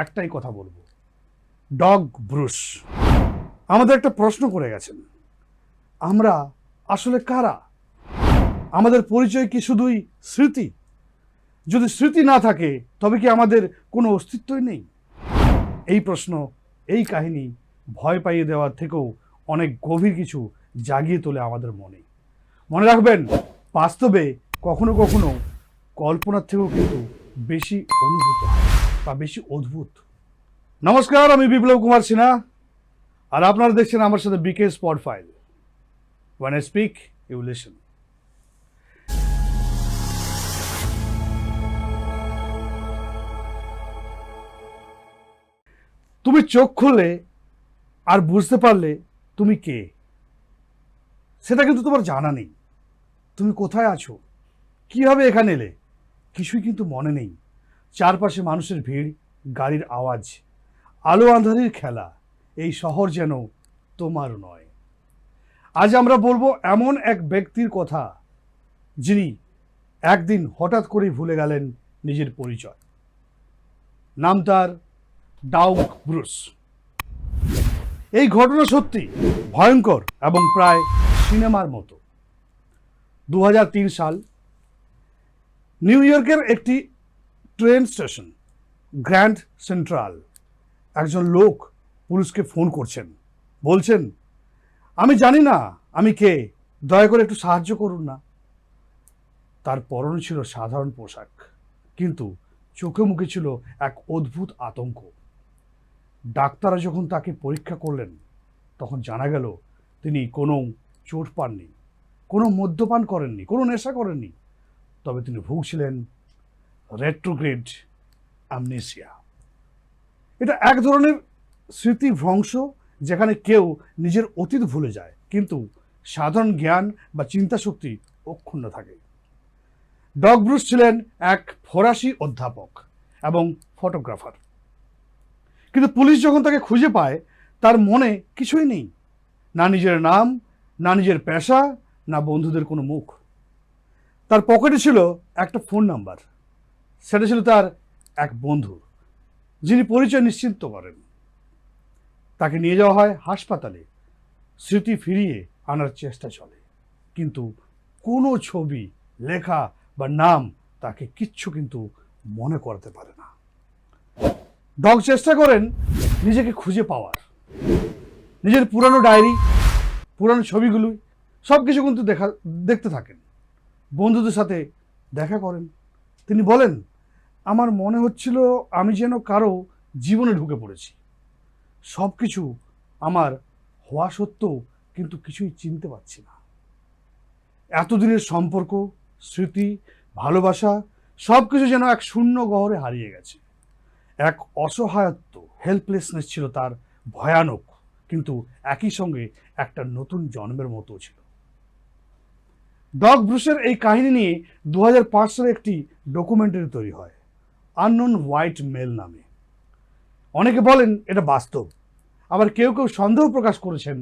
একটাই কথা বলবো, ডগ ব্রুস আমাদের একটা প্রশ্ন করে গেছেন, আমরা আসলে কারা? আমাদের পরিচয় কি শুধুই স্মৃতি? যদি স্মৃতি না থাকে তবে কি আমাদের কোনো অস্তিত্বই নেই? এই প্রশ্ন, এই কাহিনী ভয় পাইয়ে দেওয়ার থেকেও অনেক গভীর কিছু জাগিয়ে তোলে আমাদের মনে। মনে রাখবেন, বাস্তবে কখনো কখনো কল্পনার থেকেও কিন্তু বেশি অনুভূত বা বেশি অদ্ভুত। নমস্কার, আমি বিপ্লব কুমার সিনহা, আর আপনারা দেখছেন আমার সাথে BK spot file. When I speak, you listen. তুমি চোখ খুললে আর বুঝতে পারলে তুমি কে, সেটা কিন্তু তোমার জানা নেই। তুমি কোথায় আছো, কিভাবে এখানে এলে, কিছুই কিন্তু মনে নেই। চারপাশে মানুষের ভিড়, গাড়ির আওয়াজ, আলো আঁধারির খেলা। এই শহর যেন তোমার নয়। আজ আমরা বলবো এমন এক ব্যক্তির কথা, যিনি একদিন হঠাৎ করেই ভুলে গেলেন নিজের পরিচয়। নাম তার ডগ ব্রুস। এই ঘটনা সত্যি ভয়ঙ্কর এবং প্রায় সিনেমার মতো। 2003 সাল, নিউ ইয়র্কের একটি ট্রেন স্টেশন, গ্র্যান্ড সেন্ট্রাল। একজন লোক পুলিশকে ফোন করছেন, বলছেন, আমি জানি না আমি কে, দয়া করে একটু সাহায্য করুন না। তার পরনে ছিল সাধারণ পোশাক, কিন্তু চোখে মুখে ছিল এক অদ্ভুত আতঙ্ক। ডাক্তাররা যখন তাকে পরীক্ষা করলেন, তখন জানা গেল তিনি কোনো চোট পাননি, কোনো মদ্যপান করেননি, কোনো নেশা করেননি। তবে তিনি ভুগছিলেন রেট্রোগ্রেড অ্যামনেসিয়া। এটা এক ধরনের স্মৃতিভ্রংশ, যেখানে কেউ নিজের অতীত ভুলে যায়, কিন্তু সাধারণ জ্ঞান বা চিন্তাশক্তি অক্ষুণ্ণ থাকে। ডগ ব্রুস ছিলেন এক ফরাসি অধ্যাপক এবং ফটোগ্রাফার। কিন্তু পুলিশ যখন তাকে খুঁজে পায়, তার মনে কিছুই নেই, না নিজের নাম, না নিজের পেশা, না বন্ধুদের কোনো মুখ। তার পকেটে ছিল একটা ফোন নাম্বার, সেটা ছিল তার এক বন্ধু, যিনি পরিচয় নিশ্চিত করেন। তাকে নিয়ে যাওয়া হয় হাসপাতালে, স্মৃতি ফিরিয়ে আনার চেষ্টা চলে, কিন্তু কোনো ছবি, লেখা বা নাম তাকে কিচ্ছু কিন্তু মনে করাতে পারে না। ডগ চেষ্টা করেন নিজেকে খুঁজে পাওয়ার। নিজের পুরানো ডায়েরি, পুরানো ছবিগুলো সব কিছু কিন্তু দেখতে থাকেন। বন্ধুদের সাথে দেখা করেন। তিনি বলেন, আমার মনে হচ্ছিল আমি যেন কারো জীবনে ঢুকে পড়েছি। সব কিছু আমার হওয়া সত্ত্বেও কিন্তু কিছুই চিনতে পারছি না। এতদিনের সম্পর্ক, স্মৃতি, ভালোবাসা সব কিছু যেন এক শূন্য গহরে হারিয়ে গেছে। এক অসহায়ত্ব, হেল্পলেসনেস ছিল তার ভয়ানক, কিন্তু একই সঙ্গে একটা নতুন জন্মের মতো ছিল। ডগ ব্রুসের এই কাহিনী নিয়ে 2005 সালে একটি ডকুমেন্টারি তৈরি হয়, আননোন হোয়াইট মেল নামে। অনেকে বলেন এটা বাস্তব, আবার কেউ কেউ সন্দেহ প্রকাশ করেছেন,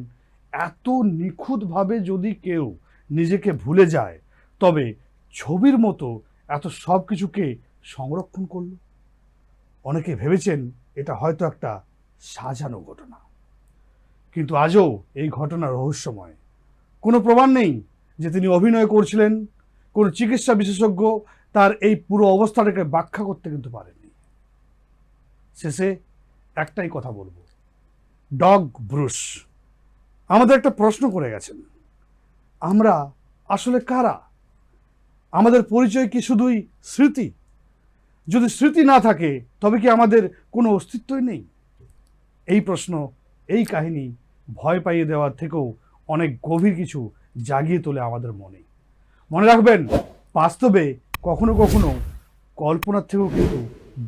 এত নিখুঁতভাবে যদি কেউ নিজেকে ভুলে যায়, তবে ছবির মতো এত সব কিছুকে সংরক্ষণ করলো। অনেকে ভেবেছেন এটা হয়তো একটা সাজানো ঘটনা, কিন্তু আজও এই ঘটনা রহস্যময়। কোনো প্রমাণ নেই যে তিনি অভিনয় করছিলেন। কোনো চিকিৎসা বিশেষজ্ঞ তার এই পুরো অবস্থাটাকে ব্যাখ্যা করতে কিন্তু পারেননি। শেষে একটাই কথা বলবো, ডগ ব্রুস আমাদের একটা প্রশ্ন করে গেছেন, আমরা আসলে কারা? আমাদের পরিচয় কি শুধুই স্মৃতি? যদি স্মৃতি না থাকে তবে কি আমাদের কোনো অস্তিত্বই নেই? এই প্রশ্ন, এই কাহিনী ভয় পাইয়ে দেওয়ার থেকেও অনেক গভীর কিছু জাগিয়ে তোলে আমাদের মনে। মনে রাখবেন, বাস্তবে কখনো কখনো কল্পনার থেকেও কিন্তু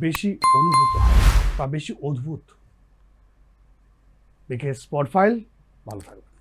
বেশি অনুভূত বা বেশি অদ্ভুত। বিকে স্পট ফাইল, ভালো থাকবেন।